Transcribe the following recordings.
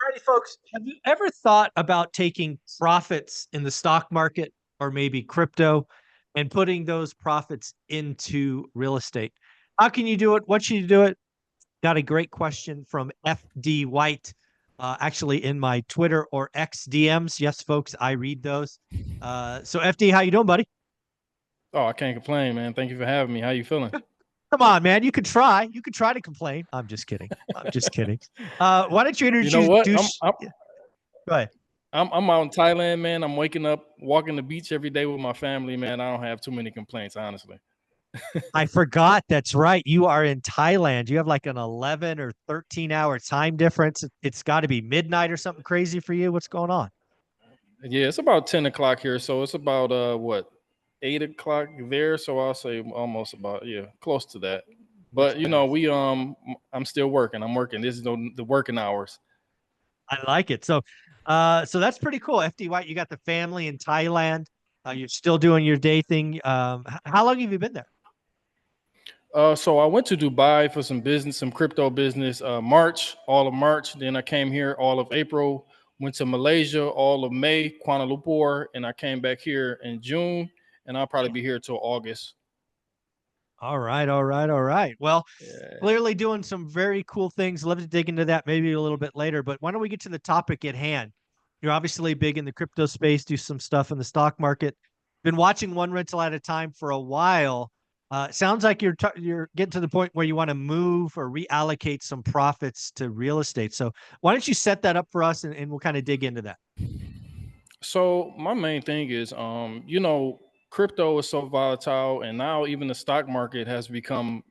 Alrighty, folks. Have you ever thought about taking profits in the stock market or maybe crypto and putting those profits into real estate? How can you do it? What should you do it? Got a great question from FD White, actually in my Twitter or X DMs. Yes, folks, I read those. So FD, how you doing, buddy? Oh, I can't complain, man. Thank you for having me. How you feeling? Come on, man. You could try. You could try to complain. I'm just kidding. I'm just kidding. Why don't you You know what? introduce? I'm Go ahead. I'm out in Thailand, man. I'm waking up, walking the beach every day with my family, man. I don't have too many complaints, honestly. I forgot. That's right. You are in Thailand. You have like an 11 or 13-hour time difference. It's got to be midnight or something crazy for you. What's going on? Yeah, it's about 10 o'clock here, so it's about what 8 o'clock there. So I'll say almost about, yeah, close to that. That's But fast. I'm still working. I'm working. This is the working hours. I like it. So that's pretty cool. FD White, you got the family in Thailand. You're still doing your day thing. How long have you been there? So I went to Dubai for some business, some crypto business, March, all of March. Then I came here all of April, went to Malaysia all of May, Kuala Lumpur, and I came back here in June, and I'll probably be here till August. All right, all right, all right. Well, Yeah. clearly doing some very cool things. Love to dig into that maybe a little bit later, but why don't we get to the topic at hand? You're obviously big in the crypto space, do some stuff in the stock market. Been watching one rental at a time for a while. Sounds like you're getting to the point where you want to move or reallocate some profits to real estate. So why don't you set that up for us and we'll kind of dig into that. So my main thing is, crypto is so volatile, and now even the stock market has become,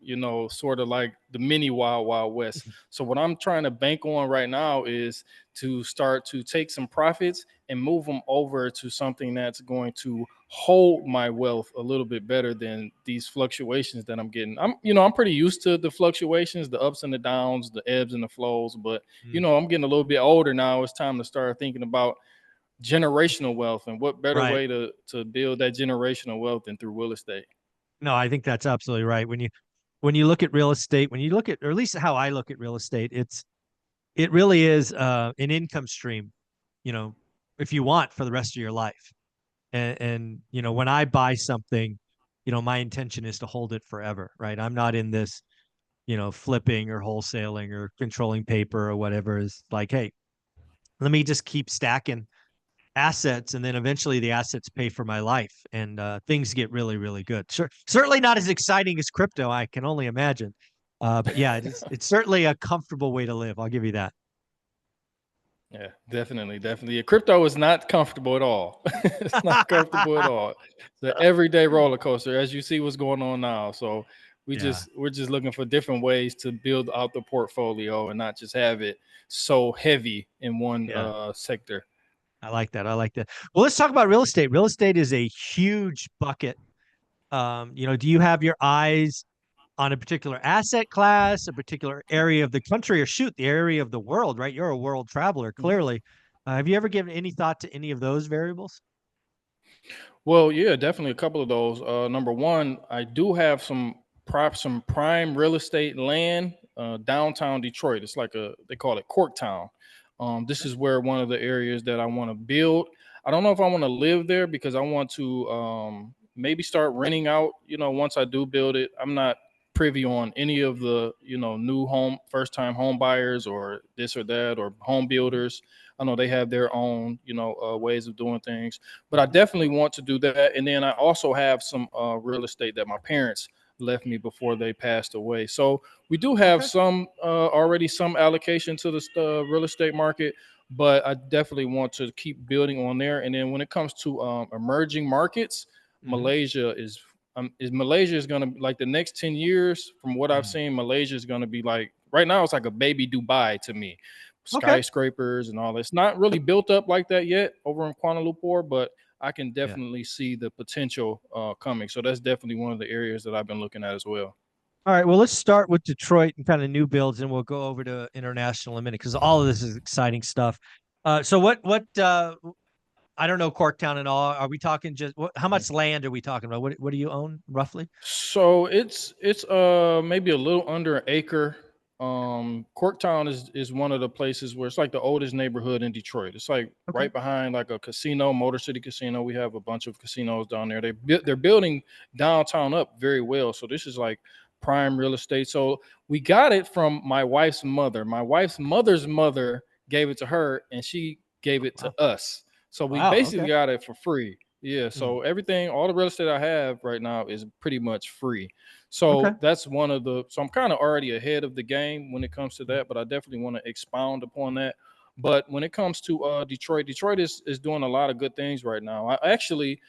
sort of like the mini wild wild west. So what I'm trying to bank on right now is to start to take some profits and move them over to something that's going to hold my wealth a little bit better than these fluctuations that I'm getting. I'm pretty used to the fluctuations, the ups and the downs, the ebbs and the flows, but Mm, I'm getting a little bit older now. It's time to start thinking about generational wealth, and what better right. way to build that generational wealth than through real estate. No, I think that's absolutely right. When you look at real estate, when you look at, or at least how I look at real estate, it really is an income stream, you know, if you want for the rest of your life. And when I buy something, my intention is to hold it forever, right? I'm not in this, flipping or wholesaling or controlling paper or whatever. Is like, hey, let me just keep stacking assets, and then eventually the assets pay for my life, and things get really, really good. Sure, certainly not as exciting as crypto, I can only imagine. But yeah, it's certainly a comfortable way to live. I'll give you that. Yeah, definitely. Yeah, crypto is not comfortable at all. It's not comfortable at all. It's an everyday roller coaster, as you see what's going on now. So Yeah, we're just looking for different ways to build out the portfolio and not just have it so heavy in one yeah. sector. I like that. I like that. Well, let's talk about real estate. Real estate is a huge bucket. Do you have your eyes on a particular asset class, a particular area of the country, or shoot, the area of the world, right? You're a world traveler, clearly. Have you ever given any thought to any of those variables? Well, yeah, definitely a couple of those. Number one, I do have some prime real estate land downtown Detroit. It's like they call it Corktown. This is where one of the areas that I want to build. I don't know if I want to live there because I want to maybe start renting out. Once I do build it, I'm not privy on any of the new home first time home buyers or this or that or home builders. I know they have their own ways of doing things, but I definitely want to do that. And then I also have some real estate that my parents left me before they passed away. So we do have Okay. some already some allocation to the real estate market, but I definitely want to keep building on there. And then when it comes to emerging markets, Hmm. Malaysia is Malaysia is going to like the next 10 years from what I've Mm. seen, Malaysia is going to be like right now it's like a baby Dubai to me. Okay. Skyscrapers and all that. It's not really built up like that yet over in Kuala Lumpur, but I can Yeah. definitely see the potential coming. So that's definitely one of the areas that I've been looking at as well. All right. Well, let's start with Detroit and kind of new builds, and we'll go over to international in a minute because all of this is exciting stuff. So what I don't know Corktown and all. Are we talking just how much land are we talking about? What do you own roughly? So it's maybe a little under an acre. Corktown is one of the places where it's like the oldest neighborhood in Detroit. It's like Okay. right behind like a casino, Motor City Casino. We have a bunch of casinos down there. They're building downtown up very well. So this is like prime real estate. So we got it from my wife's mother. My wife's mother's mother gave it to her, and she gave it to Wow. us. So we Wow. basically Okay. got it for free. Yeah. Hmm. So everything, all the real estate I have right now is pretty much free. Okay. So that's one of the, so I'm kind of already ahead of the game when it comes to Mm. that, but I definitely want to expound upon that. But when it comes to Detroit, Detroit is doing a lot of good things right now. I actually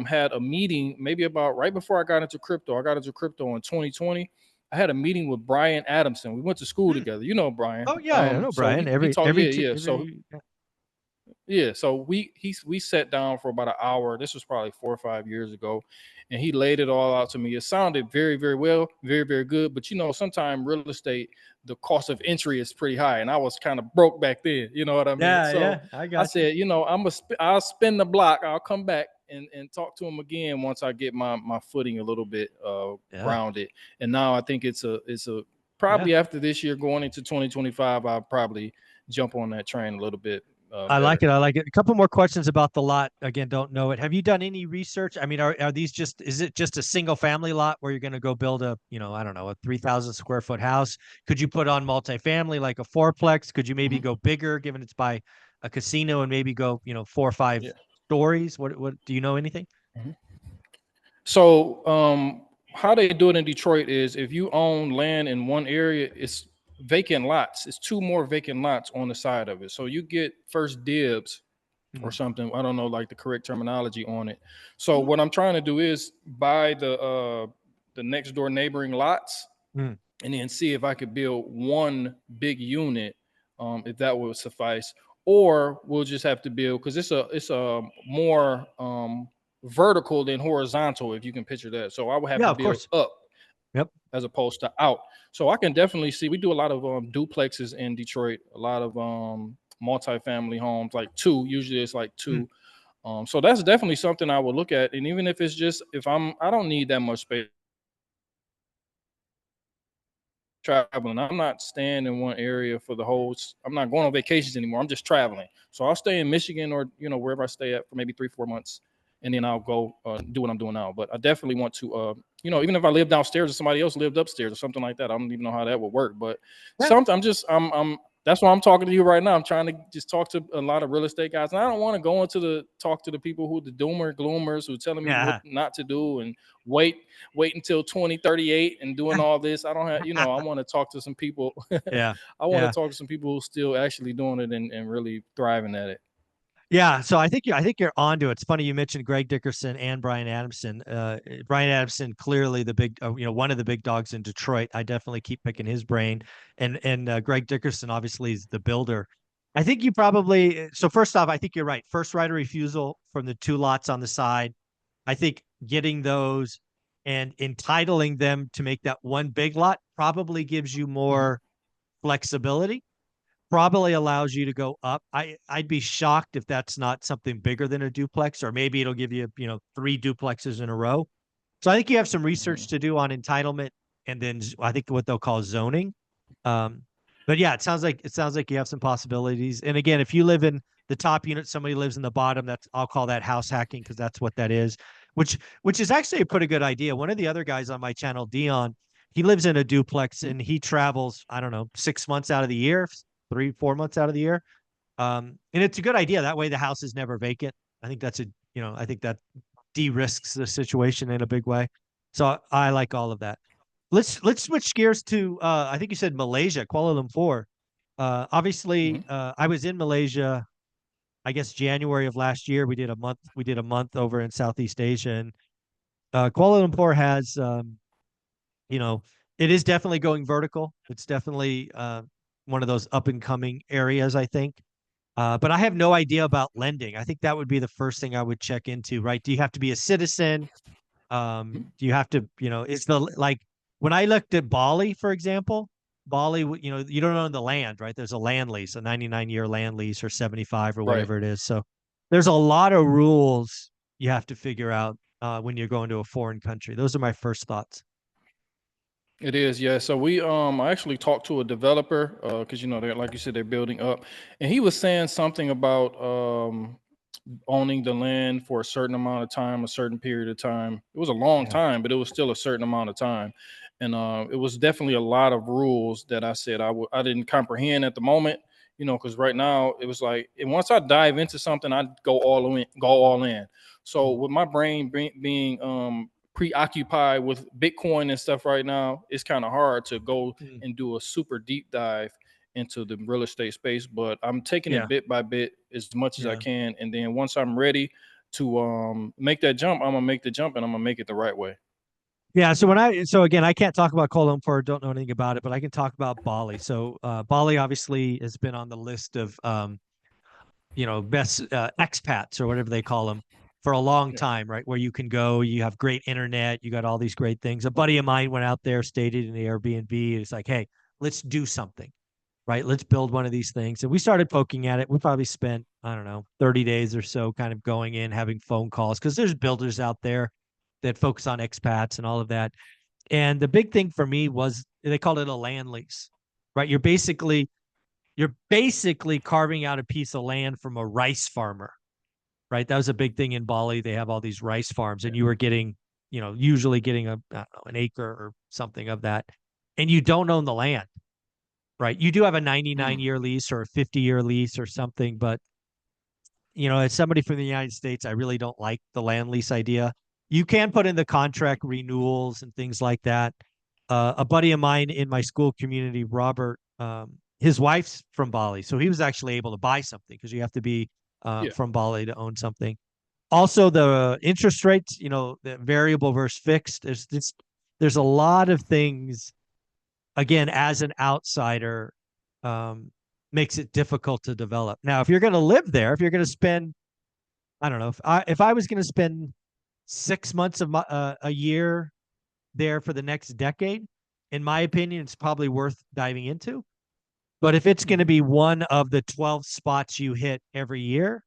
had a meeting maybe about right before I got into crypto. I got into crypto in 2020. I had a meeting with Brian Adamson. We went to school Hmm. together. You know Brian. Oh yeah, I know So Brian. he talked. Yeah, yeah. So Every yeah, so we sat down for about an hour. This was probably 4 or 5 years ago, and he laid it all out to me. It sounded very, very well, very, very good. But sometimes real estate, the cost of entry is pretty high, and I was kind of broke back then. You know what I mean? yeah, So yeah. I I got you. said, I'll spin the block. I'll come back and talk to him again once I get my footing a little bit Yeah. grounded. And now I think it's a Yeah. probably after this year going into 2025, I'll probably jump on that train a little bit I like better. it. I like it. A couple more questions about the lot. Again, don't know it. Have you done any research? I mean, are these just, is it just a single family lot where you're going to go build a, I don't know, a 3,000 square foot house? Could you put on multifamily like a fourplex? Could you maybe Mhm. go bigger given it's by a casino and maybe go, 4 or 5 Yeah. stories? What do you know anything? Mhm. So, how they do it in Detroit is if you own land in one area, it's vacant lots. It's two more vacant lots on the side of it. So you get first dibs or Mm. something. I don't know like the correct terminology on it. So Mm. what I'm trying to do is buy the next door neighboring lots Mm. and then see if I could build one big unit, if that would suffice, or we'll just have to build because it's a more vertical than horizontal, if you can picture that. So I would have Yeah, to of build course. up Yep. as opposed to out. So I can definitely see we do a lot of duplexes in Detroit, a lot of multifamily homes, like two. Usually it's like Mm. two. So that's definitely something I would look at. And even if it's just if I don't need that much space traveling. I'm not staying in one area for the whole. I'm not going on vacations anymore. I'm just traveling. So I'll stay in Michigan or wherever I stay at for maybe 3 4 months, and then I'll go do what I'm doing now. But I definitely want to even if I live downstairs or somebody else lived upstairs or something like that. I don't even know how that would work. But Yeah. sometimes I'm that's why I'm talking to you right now. I'm trying to just talk to a lot of real estate guys, and I don't want to go into the talk to the people who the doomer gloomers who telling me what Yeah. not to do and wait until 2038 and doing all this. I don't have, I want to talk to some people. Yeah. I want to Yeah. talk to some people who still actually doing it and really thriving at it. Yeah, so I think you're onto it. It's funny you mentioned Greg Dickerson and Brian Adamson. Brian Adamson clearly the big, one of the big dogs in Detroit. I definitely keep picking his brain, and Greg Dickerson obviously is the builder. I think you probably so first off, I think you're right. First right of refusal from the two lots on the side. I think getting those and entitling them to make that one big lot probably gives you Mhm. more flexibility, probably allows you to go up. I'd be shocked if that's not something bigger than a duplex, or maybe it'll give you, three duplexes in a row. So I think you have some research Mhm. to do on entitlement and then I think what they'll call zoning. Um, but yeah, it sounds like you have some possibilities. And again, if you live in the top unit, somebody lives in the bottom, that's I'll call that house hacking because that's what that is, which is actually a pretty good idea. One of the other guys on my channel, Dion, he lives in a duplex and he travels, I don't know, 6 months out of the year, 3, 4 months out of the year. And it's a good idea. That way the house is never vacant. I think I think that de-risks the situation in a big way. So I like all of that. Let's switch gears to I think you said Malaysia, Kuala Lumpur. Obviously, Mhm. I was in Malaysia, I guess January of last year. We did a month over in Southeast Asia, and Kuala Lumpur has you know, it is definitely going vertical. It's definitely one of those up and coming areas, I think. But I have no idea about lending. I think that would be the first thing I would check into, right? Do you have to be a citizen? Do you have to, is the like when I looked at Bali, for example, Bali, you don't own the land, right? There's a land lease, a 99-year land lease or 75 or Right. whatever it is. So there's a lot of rules you have to figure out when you're going to a foreign country. Those are my first thoughts. It is, yeah. So we I actually talked to a developer because you know they're like you said they're building up, and he was saying something about owning the land for a certain amount of time, a certain period of time. It was a long Yeah. time, but it was still a certain amount of time, and it was definitely a lot of rules that I said I didn't comprehend at the moment. You know, because right now it was like, and once I dive into something, I go all in. So Mm. with my brain being preoccupied with Bitcoin and stuff right now, it's kind of hard to go Mm. and do a super deep dive into the real estate space. But I'm taking it Yeah. bit by bit as much as I Yeah. can, and then once I'm ready to make that jump, I'm gonna make the jump, and I'm gonna make it the right way. Yeah. So again, I can't talk about Kuala Lumpur, don't know anything about it, but I can talk about Bali. So Bali obviously has been on the list of best expats or whatever they call them for a long Yeah. time, right? Where you can go, you have great internet, you got all these great things. A buddy of mine went out there, stayed in the Airbnb. It's like, hey, let's do something, right? Let's build one of these things. And we started poking at it. We probably spent, I don't know, 30 days or so kind of going in, having phone calls, because there's builders out there that focus on expats and all of that. And the big thing for me was they called it a land lease, right? You're basically carving out a piece of land from a rice farmer, right? That was a big thing in Bali. They have all these rice farms, and you were getting, usually getting an acre or something of that, and you don't own the land, right? You do have a 99-year lease or a 50-year lease or something, but as somebody from the United States, I really don't like the land lease idea. You can put in the contract renewals and things like that. A buddy of mine in my school community, Robert, his wife's from Bali, so he was actually able to buy something because you have to be Yeah. from Bali to own something. Also, the interest rates, the variable versus fixed. There's a lot of things. Again, as an outsider, um, makes it difficult to develop. Now, if you're going to live there, if you're going to spend, I don't know, if I was going to spend 6 months of a year there for the next decade, in my opinion, it's probably worth diving into. But if it's going to Mhm. be one of the 12 spots you hit every year,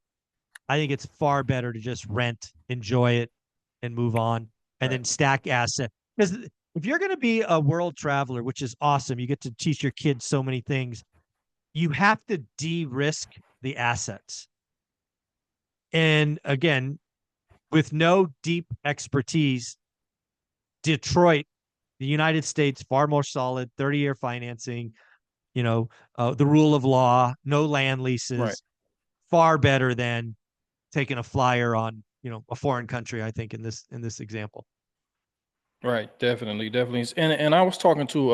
I think it's far better to just rent, enjoy it, and move on, and Right. then stack asset. Because if you're going to be a world traveler, which is awesome, you get to teach your kids so many things. You have to de-risk the assets. And again, with no deep expertise, Detroit, the United States, far more solid, 30-year financing, the rule of law, no land Right. leases, far better than taking a flyer on, a foreign country, I think, in this example. Right, definitely, definitely. And I was talking to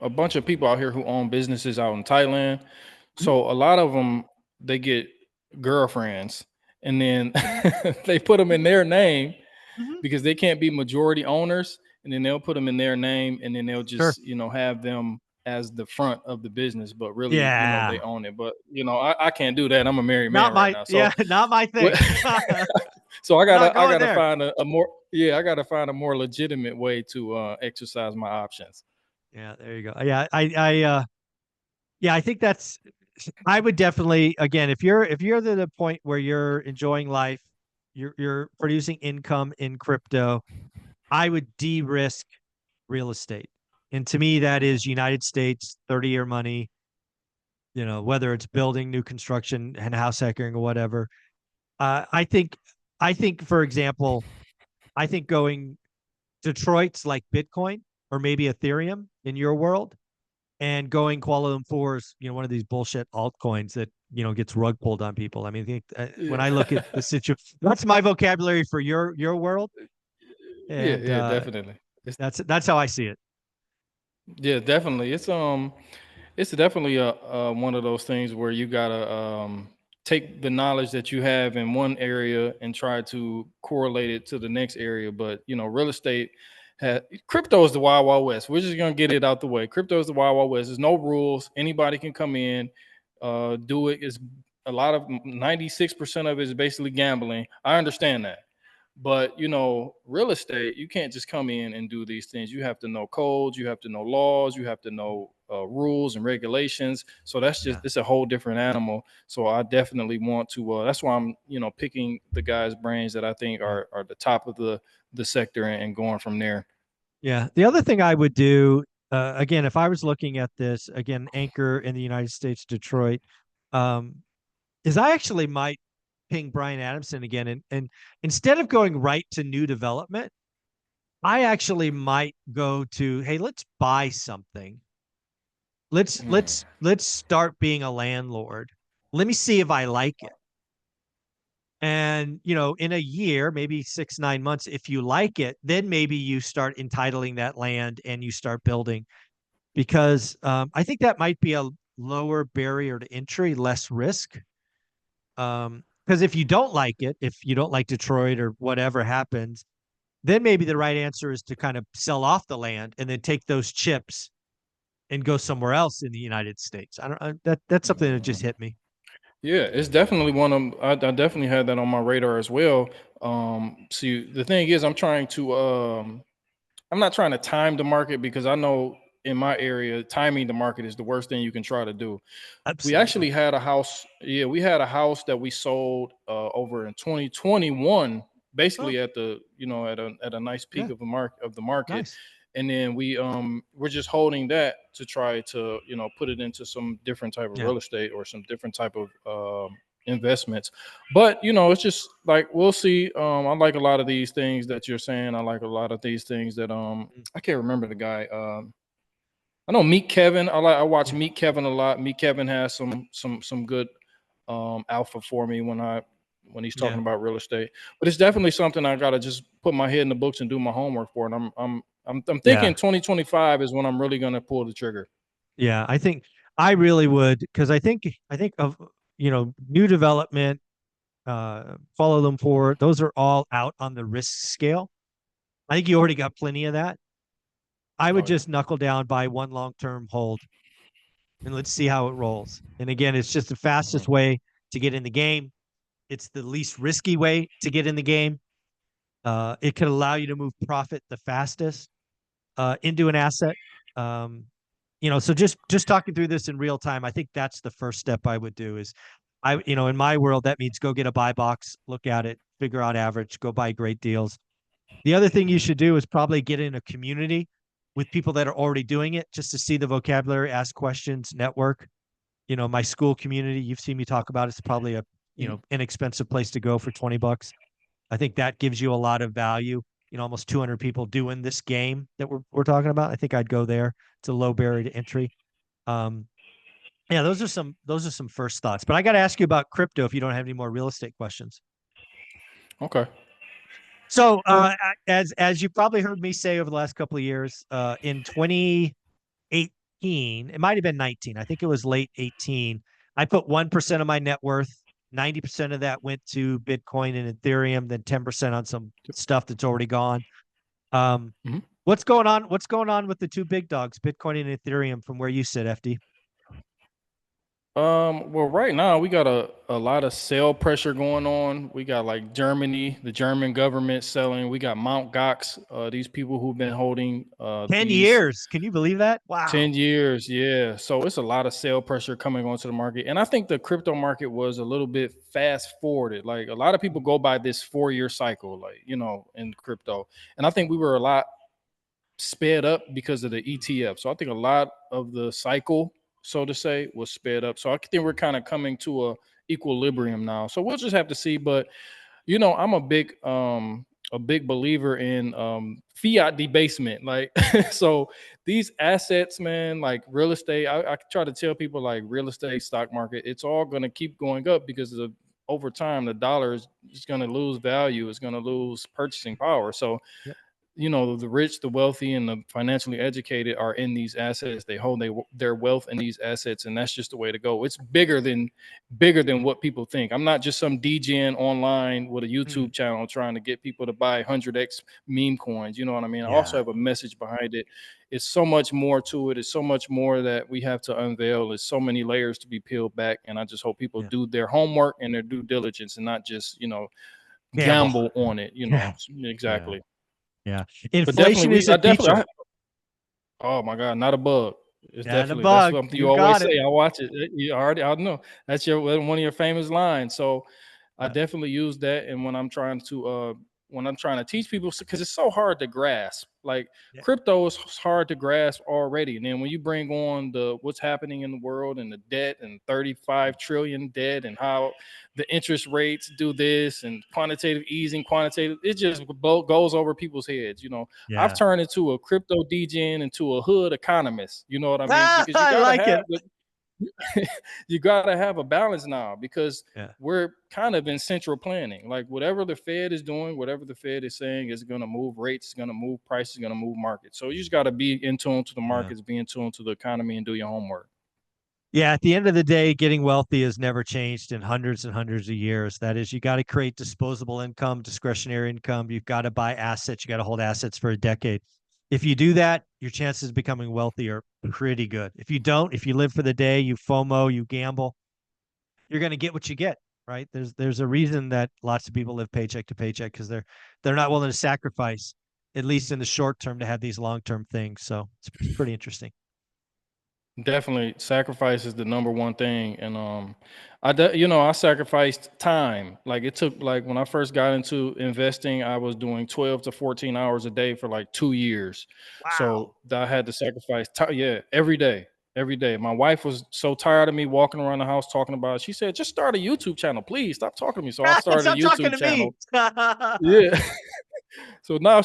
a bunch of people out here who own businesses out in Thailand. Mhm. So a lot of them they get girlfriends and then they put them in their name Mhm. because they can't be majority owners, and then they'll put them in their name, and then they'll Sure. just have them as the front of the business, but really they Yeah. own it. But I can't do that. I'm a married man Not right my now, so yeah, not my what? thing. So I Not gotta I going gotta there. find a more yeah I gotta find a more legitimate way to exercise my options. Yeah, there you go. Yeah, I think I would definitely, again, if you're to the point where you're enjoying life, you're producing income in crypto, I would de-risk real estate. And to me, that is United States 30-year money, whether it's building new construction and house hacking or whatever. I think, for example, I think going Detroit's like Bitcoin or maybe Ethereum in your world, and going Kuala Lumpur's, one of these bullshit altcoins that, gets rug pulled on people. I mean, when I look at Yeah. the situation, that's my vocabulary for your world, Yeah, and yeah, definitely. that's how I see it. Yeah, definitely. It's definitely a one of those things where you gotta take the knowledge that you have in one area and try to correlate it to the next area. But real estate, crypto is the wild wild west. We're just gonna get it out the way. Crypto is the wild wild west. There's no rules. Anybody can come in, do it. Is a lot of 96% of it is basically gambling. I understand that. But real estate, you can't just come in and do these things. You have to know codes, you have to know laws, you have to know rules and regulations. So that's just Yeah, it's a whole different animal. So I definitely want to. That's why I'm picking the guys' brains that I think yeah, are the top of the sector and going from there. yeah. The other thing I would do, again, if I was looking at this again, anchor in the United States, Detroit, um, is I actually might ping Brian Adamson again, and instead of going right to new development, I actually might go to, hey, let's buy something. Let's Mm, let's let's start being a landlord. Let me see if I like it. And in a year, maybe 6 9 months, if you like it, then maybe you start entitling that land and you start building, because I think that might be a lower barrier to entry, less risk. Because if you don't like it, if you don't like Detroit or whatever happens, then maybe the right answer is to kind of sell off the land and then take those chips and go somewhere else in the United States. I don't that's something that just mhm. hit me. Yeah, it's definitely one of I definitely had that on my radar as well. See, the thing is, I'm not trying to time the market because I know in my area, timing the market is the worst thing you can try to do. We Absolutely. actually had a house. Yeah, we had a house that we sold over in 2021, Oh, basically at the at a nice peak yeah. of the market, Nice. and then we're just holding that to try to put it into some different type of Yeah. real estate or some different type of investments. But it's just like we'll see. I like a lot of these things that you're saying. I like a lot of these things that Mm, I can't remember the guy. I know Meet Kevin. I watch yeah. Meet Kevin a lot. Meet Kevin has some good alpha for me when he's talking Yeah. about real estate. But it's definitely something I gotta just put my head in the books and do my homework for. And I'm Yeah. thinking 2025 is when I'm really gonna pull the trigger. Yeah. I think I really would, because I think of new development, follow them forward. Those are all out on the risk scale. I think you already got plenty of that. I would Oh yeah. just knuckle down, buy one long term hold, and let's see how it rolls. And again, it's just the fastest Mhm. way to get in the game. It's the least risky way to get in the game. It could allow you to move profit the fastest into an asset. Um, so just talking through this in real time, I think that's the first step I would do. Is in my world, that means go get a buy box, look at it, figure out average, go buy great deals. The other thing you should do is probably get in a community with people that are already doing it, just to see the vocabulary, ask questions, network. My school community, you've seen me talk about, it's probably a Mhm. inexpensive place to go for $20. I think that gives you a lot of value. Almost 200 people doing this game that we're talking about. I think I'd go there. It's a low barrier to entry. Um, yeah, those are some first thoughts. But I got to ask you about crypto if you don't have any more real estate questions. Okay. So, as you probably heard me say over the last couple of years, in 2018, it might have been 19. I think it was late 18. I put 1% of my net worth. 90% of that went to Bitcoin and Ethereum, then 10% on some stuff that's already gone. Um, Mhm. what's going on? What's going on with the two big dogs, Bitcoin and Ethereum, from where you sit, FD? Well, right now we got a lot of sell pressure going on. We got like Germany, the German government selling. We got Mount Gox, these people who've been holding 10 these years. Can you believe that? Wow. 10 years. Yeah. So it's a lot of sell pressure coming onto the market. And I think the crypto market was a little bit fast forwarded. Like a lot of people go by this 4-year cycle, like, in crypto. And I think we were a lot sped up because of the ETF. So I think a lot of the cycle, so to say, was sped up. So I think we're kind of coming to a equilibrium now. So we'll just have to see. But I'm a big believer in fiat debasement. Like so these assets, man, like real estate, I try to tell people like real estate, stock market, it's all gonna keep going up because over time the dollar is just gonna lose value, it's gonna lose purchasing power. So Yep. the rich, the wealthy, and the financially educated are in these assets. They hold their wealth in these assets, and that's just the way to go. It's bigger than what people think. I'm not just some DGen online with a Mm, YouTube channel trying to get people to buy 100x meme coins. You know what I mean? I also yeah. have a message behind it. It's so much more to it. It's so much more that we have to unveil. There's so many layers to be peeled back, and I just hope people Yeah. do their homework and their due diligence, and not just Gamble. gamble on it. Yeah. Yeah. Exactly. Yeah. But definitely, Inflation is a teacher. oh my God, not a bug. It's Not a definitely that's bug. something you You always got it. say. I watch it. You already, I know that's one of your famous lines. So I Uh, definitely use that, and when I'm trying to teach people, because it's so hard to grasp. Like Yeah. crypto is hard to grasp already. And then when you bring on the what's happening in the world and the debt and 35 trillion debt and how the interest rates do this and quantitative easing, quantitative, it just goes over people's heads. I've Yeah. turned into a crypto degen, into a hood economist. You know what I mean? Ah, Because you I gotta like have it. you gotta have a balance now because Yeah. we're kind of in central planning. Like whatever the Fed is doing, whatever the Fed is saying is going to move rates, is going to move prices, going to move markets. So you just got to be in tune to the Yeah. markets, be in tune to the economy, and do your homework. Yeah, at the end of the day, getting wealthy has never changed in hundreds and hundreds of years. That is, you got to create disposable income, discretionary income. You've got to buy assets. You got to hold assets for a decade. If you do that, your chances of becoming wealthy are pretty good. If you don't, if you live for the day, you FOMO, you gamble, you're going to get what you get, right? There's a reason that lots of people live paycheck to paycheck because they're not willing to sacrifice, at least in the short term, to have these long-term things. So it's pretty interesting. Definitely, sacrifice is the number one thing, and I sacrificed time. Like it took, like when I first got into investing, I was doing 12 to 14 hours a day for like 2 years. Wow. So I had to sacrifice time. Yeah, every day, every day. My wife was so tired of me walking around the house talking about it. She said, "Just start a YouTube channel, please. Stop talking to me." So I started a Stop talking YouTube to me. channel. Yeah. So now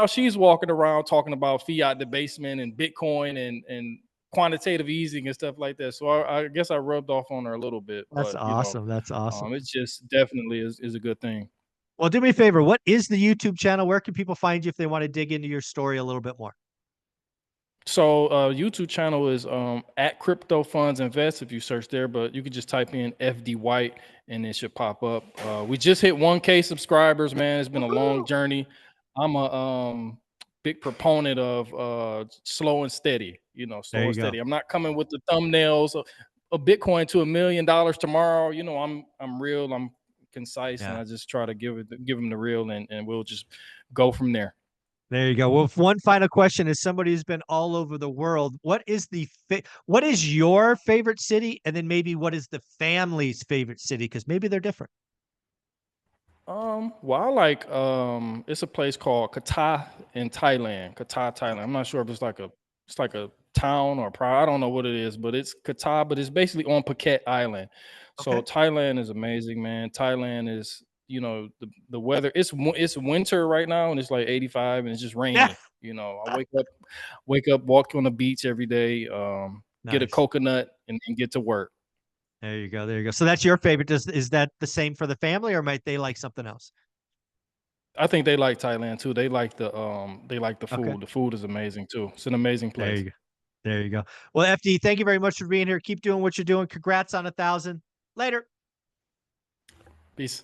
she's walking around talking about fiat debasement and Bitcoin and quantitative easing and stuff like that. So I guess I rubbed off on her a little bit, That's but awesome. That's awesome. it's just definitely is a good thing. Well, do me a favor. What is the YouTube channel? Where can people find you if they want to dig into your story a little bit more? So YouTube channel is at Crypto Funds Invest if you search there, but you could just type in FD White and it should pop up. We just hit 1K subscribers, man. It's been a long Woohoo! journey. I'm a big proponent of slow and steady, There slow you and go. steady. I'm not coming with the thumbnails of Bitcoin to $1 million tomorrow. I'm real, I'm concise, and Yeah. I just try to give them the real, and we'll just go from there. There you go. Well, one final question is somebody who's been all over the world. What is your favorite city? And then maybe what is the family's favorite city? Because maybe they're different. Well, I like it's a place called Kata in Thailand. Kata, Thailand. I'm not sure if it's like a town or I don't know what it is, but it's Kata, but it's basically on Phuket Island. So Okay. Thailand is amazing, man. Thailand is, the weather. It's winter right now and it's like 85 and it's just Yeah. rainy. I wake up, walk on the beach every day, get a Nice. coconut and get to work. There you go. There you go. So that's your favorite. Is that the same for the family or might they like something else? I think they like Thailand too. They like the Okay. food. The food is amazing too. It's an amazing There place. you go. There you go. Well, FD, thank you very much for being here. Keep doing what you're doing. Congrats on 1,000. Later. Peace.